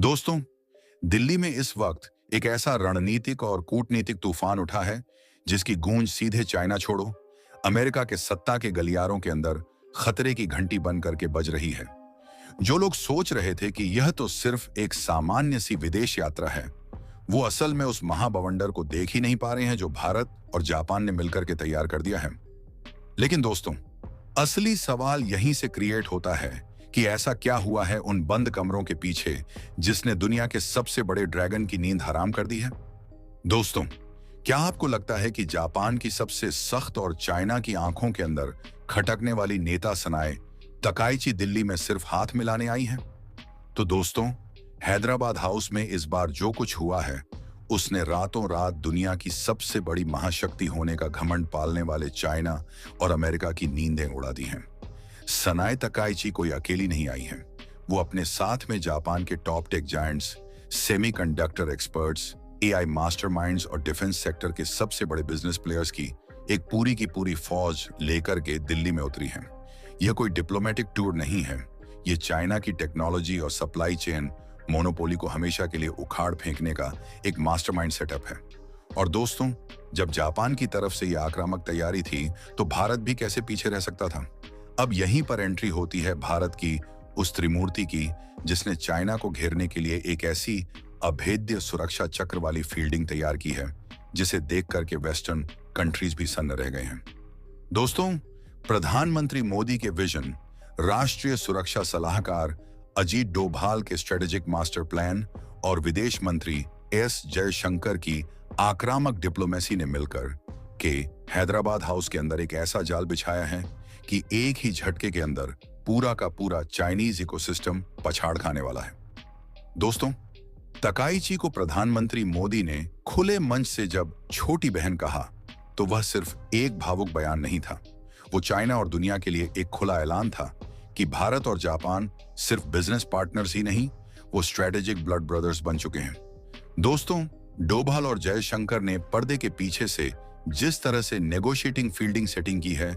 दोस्तों, दिल्ली में इस वक्त एक ऐसा रणनीतिक और कूटनीतिक तूफान उठा है जिसकी गूंज सीधे चाइना छोड़ो अमेरिका के सत्ता के गलियारों के अंदर खतरे की घंटी बन करके बज रही है। जो लोग सोच रहे थे कि यह तो सिर्फ एक सामान्य सी विदेश यात्रा है, वो असल में उस महाबवंडर को देख ही नहीं पा रहे हैं जो भारत और जापान ने मिलकर के तैयार कर दिया है। लेकिन दोस्तों, असली सवाल यहीं से क्रिएट होता है कि ऐसा क्या हुआ है उन बंद कमरों के पीछे जिसने दुनिया के सबसे बड़े ड्रैगन की नींद हराम कर दी है। दोस्तों, क्या आपको लगता है कि जापान की सबसे सख्त और चाइना की आंखों के अंदर खटकने वाली नेता सनाए तकाइची दिल्ली में सिर्फ हाथ मिलाने आई है? तो दोस्तों, हैदराबाद हाउस में इस बार जो कुछ हुआ है उसने रातों रात दुनिया की सबसे बड़ी महाशक्ति होने का घमंड पालने वाले चाइना और अमेरिका की नींदें उड़ा दी हैं। सनाए तकाइची कोई अकेली नहीं आई है। वो अपने साथ में जापान के top tech giants, semiconductor experts, AI masterminds और डिफेंस सेक्टर के सबसे बड़े बिजनेस प्लेयर्स की एक पूरी की पूरी फौज लेकर के दिल्ली में उतरी है। यह कोई डिप्लोमेटिक टूर नहीं है। ये चाइना की टेक्नोलॉजी और सप्लाई चेन मोनोपोली को हमेशा के लिए उखाड़ फेंकने का एक मास्टरमाइंड सेटअप है। और दोस्तों, जब जापान की तरफ से यह आक्रामक तैयारी थी तो भारत भी कैसे पीछे रह सकता था। अब यहीं पर एंट्री होती है भारत की उस त्रिमूर्ति की जिसने चाइना को घेरने के लिए एक ऐसी अभेद्य सुरक्षा चक्र वाली फील्डिंग तैयार की है जिसे देख करके वेस्टर्न कंट्रीज भी सन्न रह गए हैं। दोस्तों, प्रधानमंत्री मोदी के विजन, राष्ट्रीय सुरक्षा सलाहकार अजीत डोभाल के स्ट्रेटेजिक मास्टर प्लान और विदेश मंत्री एस जयशंकर की आक्रामक डिप्लोमेसी ने मिलकर के हैदराबाद हाउस के अंदर एक ऐसा जाल बिछाया है कि एक ही झटके के अंदर पूरा का पूरा चाइनीज इकोसिस्टम पछाड़ खाने वाला है। दोस्तों, तकाइची को प्रधानमंत्री मोदी ने खुले मंच से जब छोटी बहन कहा तो वह सिर्फ एक भावुक बयान नहीं था। वो चाइना और दुनिया के लिए एक खुला ऐलान था कि भारत और जापान सिर्फ बिजनेस पार्टनर्स ही नहीं, वो स्ट्रेटेजिक ब्लड ब्रदर्स बन चुके हैं। दोस्तों, डोभाल और जयशंकर ने पर्दे के पीछे से जिस तरह से नेगोशिएटिंग फील्डिंग सेटिंग की है,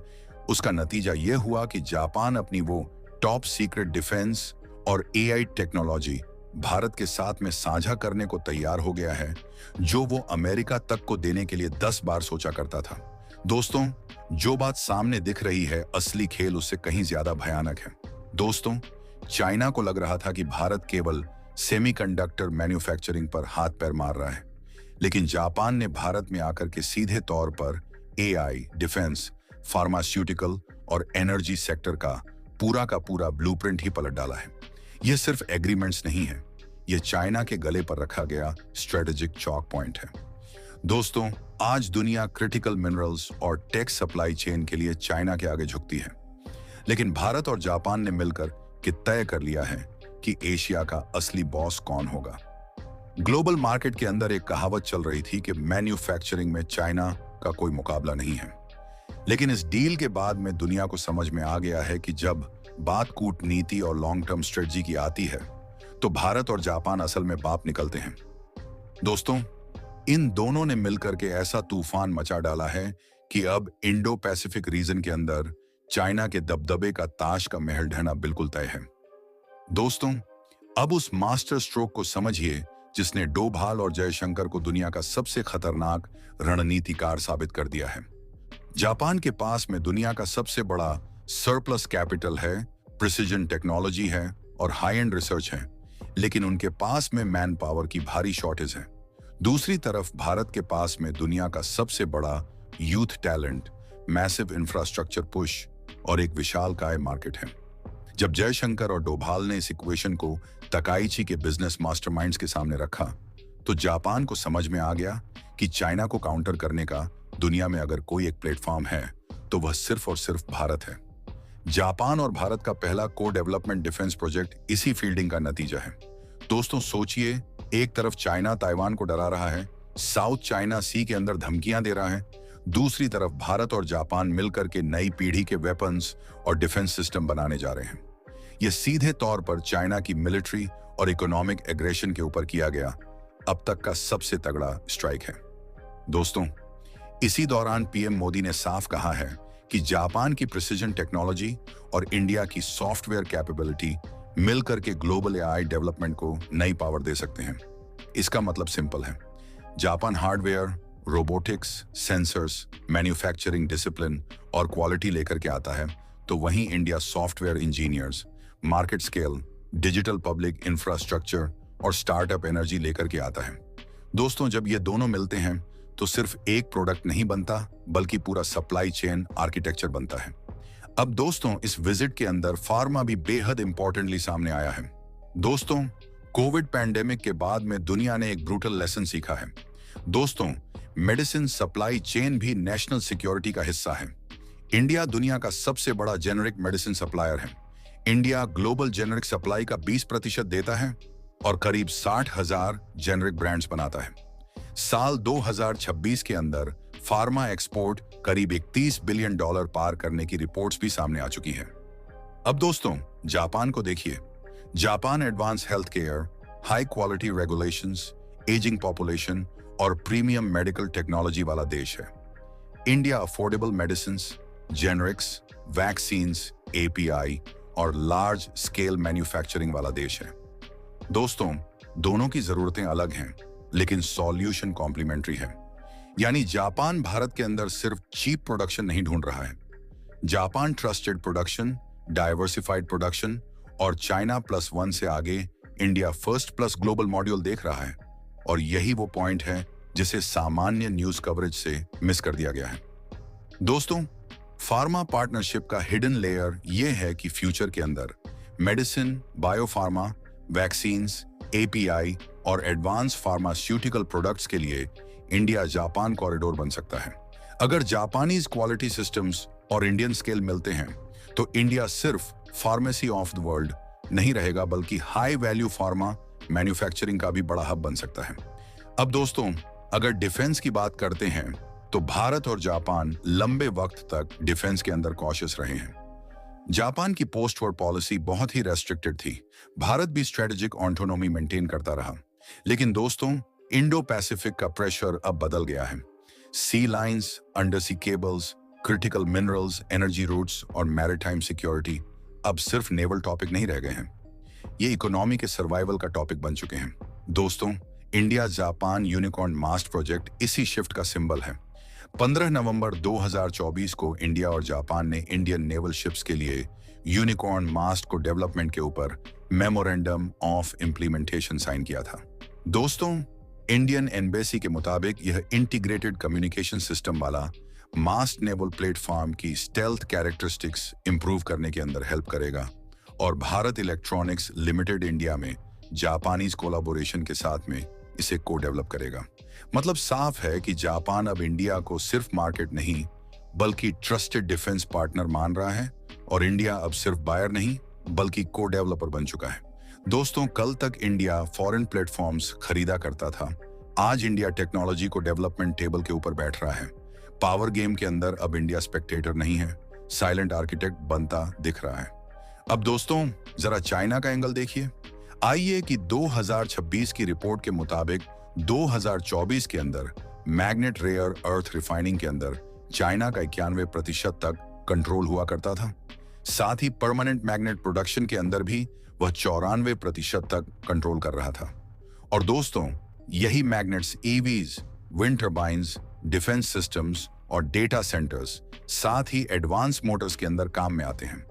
उसका नतीजा यह हुआ कि जापान अपनी वो टॉप सीक्रेट डिफेंस और एआई टेक्नोलॉजी भारत के साथ में साझा करने को तैयार हो गया है, जो वो अमेरिका तक को देने के लिए 10 बार सोचा करता था। दोस्तों, जो बात सामने दिख रही है, असली खेल उससे कहीं ज्यादा भयानक है। दोस्तों, चाइना को लग रहा था कि भारत केवल सेमीकंडक्टर मैन्युफैक्चरिंग पर हाथ पैर मार रहा है, लेकिन जापान ने भारत में आकर के सीधे तौर पर एआई, डिफेंस, फार्मास्यूटिकल और एनर्जी सेक्टर का पूरा ब्लूप्रिंट ही पलट डाला है। यह सिर्फ एग्रीमेंट्स नहीं है, यह चाइना के गले पर रखा गया स्ट्रेटेजिक चॉक पॉइंट है। दोस्तों, आज दुनिया क्रिटिकल मिनरल्स और टेक सप्लाई चेन के लिए चाइना के आगे झुकती है, लेकिन भारत और जापान ने मिलकर के तय कर लिया है कि एशिया का असली बॉस कौन होगा। ग्लोबल मार्केट के अंदर एक कहावत चल रही थी कि मैन्युफैक्चरिंग में चाइना का कोई मुकाबला नहीं है, लेकिन इस डील के बाद में दुनिया को समझ में आ गया है कि जब बात कूटनीति और लॉन्ग टर्म स्ट्रेटजी की आती है तो भारत और जापान असल में बाप निकलते हैं। दोस्तों, इन दोनों ने मिलकर के ऐसा तूफान मचा डाला है कि अब इंडो पैसिफिक रीजन के अंदर चाइना के दबदबे का ताश का महल ढहना बिल्कुल तय है। दोस्तों, अब उस मास्टर स्ट्रोक को समझिए जिसने डोभाल और जयशंकर को दुनिया का सबसे खतरनाक रणनीतिकार साबित कर दिया है। जापान के पास में दुनिया का सबसे बड़ा सरप्लस कैपिटल है, प्रिसिजन टेक्नोलॉजी है और हाई एंड रिसर्च है, लेकिन उनके पास में मैन पावर की भारी शॉर्टेज है। दूसरी तरफ भारत के पास में दुनिया का सबसे बड़ा youth talent, massive infrastructure push और एक विशालकाय मार्केट है। जब जयशंकर और डोभाल ने इस इक्वेशन को तकाइची के बिजनेस मास्टरमाइंड्स के सामने रखा तो जापान को समझ में आ गया कि चाइना को काउंटर करने का दुनिया में अगर कोई एक प्लेटफॉर्म है तो वह सिर्फ और सिर्फ भारत है। जापान और भारत का पहला को डेवलपमेंट डिफेंस प्रोजेक्ट इसी फील्डिंग का नतीजा है। दोस्तों, सोचिए, एक तरफ चाइना ताइवान को डरा रहा है, साउथ चाइना सी के अंदर धमकियां दे रहा है, दूसरी तरफ भारत और जापान मिलकर के नई पीढ़ी के वेपन्स और डिफेंस सिस्टम बनाने जा रहे हैं। यह सीधे तौर पर चाइना की मिलिट्री और इकोनॉमिक एग्रेशन के ऊपर किया गया अब तक का सबसे तगड़ा स्ट्राइक है। दोस्तों, इसी दौरान पीएम मोदी ने साफ कहा है कि जापान की प्रिसिजन टेक्नोलॉजी और इंडिया की सॉफ्टवेयर कैपेबिलिटी मिलकर के ग्लोबल एआई डेवलपमेंट को नई पावर दे सकते हैं। इसका मतलब सिंपल है, Japan hardware, robotics, sensors, manufacturing discipline और क्वालिटी लेकर के आता है, तो वहीं India software engineers, market scale, digital public infrastructure और स्टार्टअप एनर्जी लेकर के आता है। दोस्तों, जब ये दोनों मिलते हैं तो सिर्फ एक प्रोडक्ट नहीं बनता, बल्कि पूरा सप्लाई चेन आर्किटेक्चर बनता है। अब दोस्तों, इस विजिट के अंदर फार्मा भी बेहद इंपॉर्टेंटली सामने आया है। दोस्तों, कोविड पैंडेमिक के बाद में दुनिया ने एक ब्रूटल लेसन सीखा है। दोस्तों, मेडिसिन सप्लाई चेन भी नेशनल सिक्योरिटी का हिस्सा है। इंडिया दुनिया का सबसे बड़ा जेनेरिक मेडिसिन सप्लायर है। इंडिया ग्लोबल जेनेरिक सप्लाई का 20% देता है और करीब 60,000 जेनेरिक ब्रांड्स बनाता है। साल 2026 के अंदर फार्मा एक्सपोर्ट करीब $31 बिलियन पार करने की रिपोर्ट्स भी सामने आ चुकी है। अब दोस्तों, जापान को देखिए। Japan advance health care, high quality regulations, ageing population और प्रीमियम मेडिकल टेक्नोलॉजी वाला देश है। India affordable medicines, generics, vaccines, API और लार्ज स्केल मैन्युफैक्चरिंग वाला देश है। दोस्तों, दोनों की जरूरतें अलग हैं, लेकिन सॉल्यूशन कॉम्प्लीमेंट्री है। यानी जापान भारत के अंदर सिर्फ चीप प्रोडक्शन नहीं ढूंढ रहा है। Japan trusted production, diversified production और चाइना +1 से आगे India first plus global module देख रहा है। और यही वो पॉइंट है जिसे सामान्य न्यूज कवरेज से मिस कर दिया गया है। दोस्तों, फार्मा पार्टनरशिप का हिडन लेयर यह है कि फ्यूचर के अंदर मेडिसिन, बायोफार्मा, वैक्सीन्स, एपीआई और एडवांस फार्मास्यूटिकल प्रोडक्ट्स के लिए इंडिया जापान कॉरिडोर बन सकता है। अगर जापानीज क्वालिटी सिस्टम्स और इंडियन स्केल मिलते हैं तो इंडिया सिर्फ फार्मेसी ऑफ द वर्ल्ड नहीं रहेगा, बल्कि हाई वैल्यू फार्मा मैन्युफैक्चरिंग का भी बड़ा हब बन सकता है। अब दोस्तों, अगर डिफेंस की बात करते हैं तो भारत और जापान लंबे वक्त तक डिफेंस के अंदर कॉशियस रहे हैं। जापान की पोस्ट वॉर पॉलिसी बहुत ही रेस्ट्रिक्टेड थी। भारत भी स्ट्रेटेजिक ऑटोनॉमी मेंटेन करता रहा। लेकिन दोस्तों, इंडो पैसिफिक का प्रेशर अब बदल गया है। Sea lines, undersea cables, critical minerals, energy routes और मैरीटाइम सिक्योरिटी अब सिर्फ नेवल टॉपिक नहीं रह गए हैं, ये इकोनॉमी के सर्वाइवल का टॉपिक बन चुके हैं। दोस्तों, इंडिया जापान यूनिकॉर्न मास्ट प्रोजेक्ट इसी शिफ्ट का सिंबल है। 15 नवंबर 2024 को इंडिया और जापान ने इंडियन नेवल शिप्स के लिए यूनिकॉर्न मास्ट को डेवलपमेंट के ऊपर मेमोरेंडम ऑफ इंप्लीमेंटेशन साइन किया था। दोस्तों, इंडियन एम्बेसी के मुताबिक यह इंटीग्रेटेड कम्युनिकेशन सिस्टम वाला मास्ट नेवल प्लेटफॉर्म की स्टेल्थ कैरेक्टरिस्टिक्स इंप्रूव करने के अंदर हेल्प करेगा और भारत इलेक्ट्रॉनिक्स लिमिटेड इंडिया में जापानीज कोलैबोरेशन के साथ में इसे को डेवलप करेगा। मतलब साफ है कि जापान अब इंडिया को सिर्फ मार्केट नहीं, बल्कि ट्रस्टेड डिफेंस पार्टनर मान रहा है और इंडिया अब सिर्फ बायर नहीं, बल्कि को डेवलपर बन चुका है। दोस्तों, कल तक इंडिया फॉरेन प्लेटफॉर्म्स खरीदा करता था। आज इंडिया टेक्नोलॉजी को डेवलपमेंट टेबल के ऊपर बैठ रहा है। पावर गेम के अंदर अब इंडिया स्पेक्टेटर नहीं है, साइलेंट आर्किटेक्ट बनता दिख रहा है। अब दोस्तों, जरा चाइना का एंगल देखिए। आइए कि 2026 की रिपोर्ट के मुताबिक 2024 के अंदर मैग्नेट रेयर अर्थ रिफाइनिंग के अंदर चाइना का 91% तक कंट्रोल हुआ करता था। साथ ही परमानेंट मैग्नेट प्रोडक्शन के अंदर भी वह 94% तक कंट्रोल कर रहा था। और दोस्तों, यही magnets EVs, wind turbines, defence systems और डेटा सेंटर्स, साथ ही एडवांस मोटर्स के अंदर काम में आते हैं।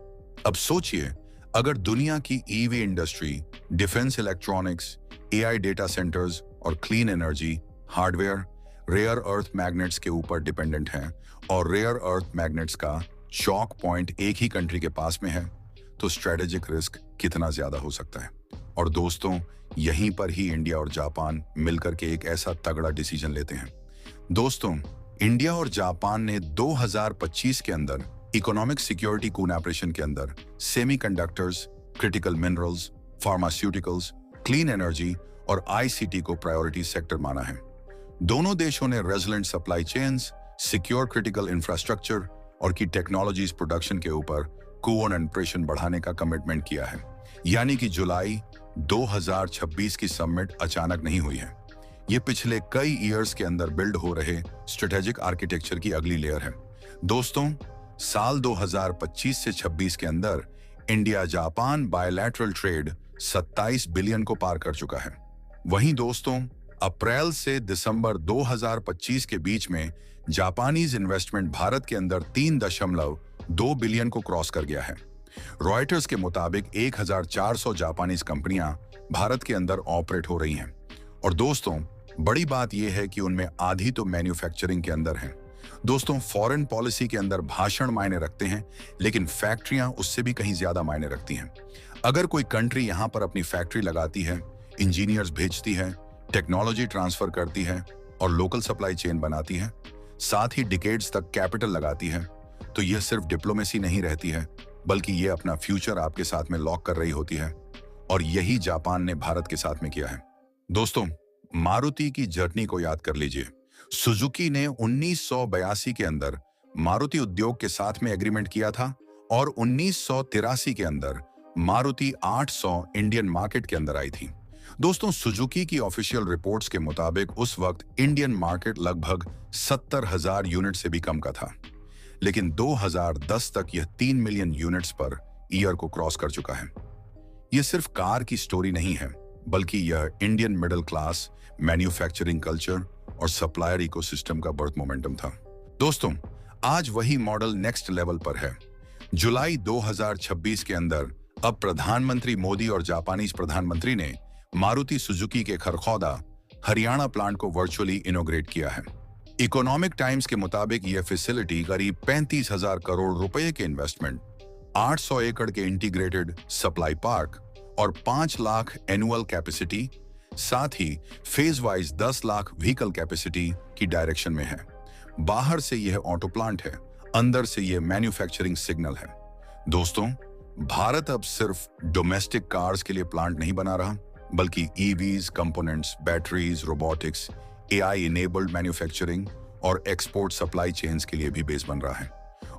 अब सोचिए, अगर दुनिया की EV industry, defence electronics, AI data centres और clean energy, hardware, rare earth magnets के ऊपर डिपेंडेंट हैं और रेयर अर्थ मैग्नेट्स का चॉक पॉइंट एक ही कंट्री के पास में है, तो स्ट्रेटेजिक रिस्क कितना ज्यादा हो सकता है। और दोस्तों, यहीं पर ही इंडिया और जापान मिलकर के एक ऐसा तगड़ा डिसीजन लेते हैं। दोस्तों, इंडिया और जापान ने 2025 के अंदर इकोनॉमिक सिक्योरिटी कोलैबोरेशन के अंदर semiconductors, critical minerals, pharmaceuticals, clean energy और आईसीटी को प्रायोरिटी सेक्टर माना है। दोनों देशों ने resilient supply chains, secure critical infrastructure और की टेक्नोलॉजीज प्रोडक्शन के ऊपर कोऑर्डिनेशन बढ़ाने का कमिटमेंट किया है। यानी कि जुलाई 2026 की समिट अचानक नहीं हुई है। ये पिछले कई ईयर्स के अंदर बिल्ड हो रहे स्ट्रेटेजिक आर्किटेक्चर की अगली लेयर है। दोस्तों, साल 2025 से 26 के अंदर India Japan bilateral trade 27 billion को पार कर चुका है। वहीं दोस्तों, अप्रैल से दिसंबर 2025 के बीच में जापानीज इन्वेस्टमेंट भारत के अंदर 3.2 बिलियन को क्रॉस कर गया है। रॉयटर्स के मुताबिक 1400 जापानीज कंपनियां भारत के अंदर ऑपरेट हो रही हैं। और दोस्तों, बड़ी बात यह है कि उनमें आधी तो मैन्युफैक्चरिंग के अंदर है। दोस्तों, फॉरेन पॉलिसी के अंदर भाषण मायने रखते हैं, लेकिन फैक्ट्रियां उससे भी कहीं ज्यादा मायने रखती हैं। अगर कोई कंट्री यहां पर अपनी फैक्ट्री लगाती है, इंजीनियर्स भेजती है, टेक्नोलॉजी ट्रांसफर करती है और लोकल सप्लाई चेन बनाती है, साथ ही डिकेड्स तक कैपिटल लगाती है, तो यह सिर्फ डिप्लोमेसी नहीं रहती है, बल्कि यह अपना फ्यूचर आपके साथ में लॉक कर रही होती है। और यही जापान ने भारत के साथ में किया है। दोस्तों, मारुति की जर्नी को याद कर लीजिए। सुजुकी ने 1982 के अंदर मारुति उद्योग के साथ में एग्रीमेंट किया था और 1983 के अंदर मारुति 800 इंडियन मार्केट के अंदर आई थी। दोस्तों, सुजुकी की ऑफिशियल रिपोर्ट्स के मुताबिक उस वक्त इंडियन मार्केट लगभग 70,000 यूनिट से भी कम का था, लेकिन 2010 तक यह 3 मिलियन यूनिट्स पर ईयर को क्रॉस कर चुका है। यह सिर्फ कार की स्टोरी नहीं है, बल्कि यह Indian middle class, manufacturing culture और सप्लायर इकोसिस्टम का बर्थ मोमेंटम था। दोस्तों, आज वही मॉडल नेक्स्ट लेवल पर है। जुलाई 2026 के अंदर अब प्रधानमंत्री मोदी और जापानीज प्रधानमंत्री ने मारुति सुजुकी के खरखौदा हरियाणा प्लांट को वर्चुअली इनॉग्रेट किया है। इकोनॉमिक टाइम्स के मुताबिक यह फैसिलिटी करीब 35,000 करोड़ रुपए के इन्वेस्टमेंट, 800 एकड़ के इंटीग्रेटेड सप्लाई पार्क और 5 लाख एनुअल कैपेसिटी, साथ ही phase wise 10 lakh vehicle capacity की डायरेक्शन में है। बाहर से यह ऑटो प्लांट है, अंदर से यह मैन्युफैक्चरिंग सिग्नल है। दोस्तों, भारत अब सिर्फ डोमेस्टिक कार्स के लिए प्लांट नहीं बना रहा, बल्कि EVs, components, batteries, robotics, AI enabled manufacturing और एक्सपोर्ट सप्लाई चेन्स के लिए भी बेस बन रहा है।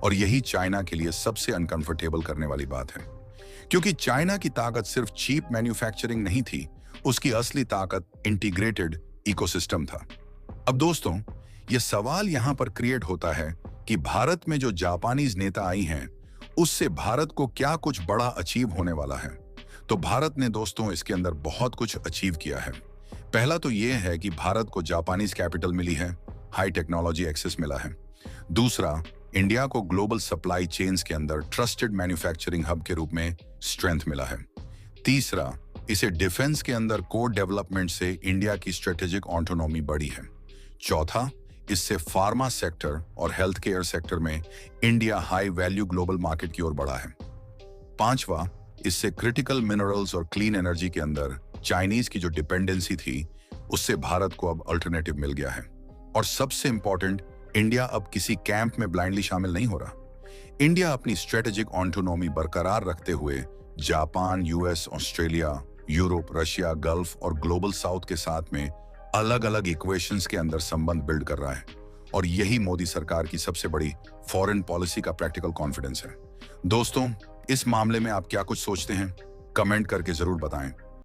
और यही चाइना के लिए सबसे अनकंफर्टेबल करने वाली बात है, क्योंकि चाइना की ताकत सिर्फ चीप मैन्युफैक्चरिंग नहीं थी, उसकी असली ताकत इंटीग्रेटेड इकोसिस्टम था। अब दोस्तों, यह सवाल यहां पर क्रिएट होता है कि भारत में जो जापानीज नेता आई हैं, उससे भारत को क्या कुछ बड़ा अचीव होने वाला है। तो भारत ने दोस्तों इसके अंदर बहुत कुछ अचीव किया है। पहला तो यह है कि भारत को जापानीज कैपिटल मिली है, हाई टेक्नोलॉजी एक्सेस मिला है। दूसरा, इंडिया को ग्लोबल सप्लाई चेन्स के अंदर ट्रस्टेड मैन्युफैक्चरिंग हब के रूप में स्ट्रेंथ मिला है। तीसरा, इसे डिफेंस के अंदर कोर डेवलपमेंट से इंडिया की स्ट्रेटेजिक ऑटोनॉमी बढ़ी है। चौथा, इससे फार्मा सेक्टर और हेल्थ केयर सेक्टर में India high value global market की ओर बढ़ा है। पांचवा, इससे क्रिटिकल मिनरल्स और क्लीन एनर्जी के अंदर चाइनीज की जो डिपेंडेंसी थी, उससे भारत को अब अल्टरनेटिव मिल गया है। और सबसे इंपॉर्टेंट, इंडिया अब किसी कैंप में ब्लाइंडली शामिल नहीं हो रहा। इंडिया अपनी स्ट्रेटेजिक ऑटोनॉमी बरकरार रखते हुए Japan, US, Australia, Europe, Russia, gulf और ग्लोबल साउथ के साथ में अलग अलग इक्वेशंस के अंदर संबंध बिल्ड कर रहा है। और यही मोदी सरकार की सबसे बड़ी फॉरेन पॉलिसी का प्रैक्टिकल कॉन्फिडेंस है। दोस्तों, इस मामले में आप क्या कुछ सोचते हैं? कमेंट करके जरूर बताएं।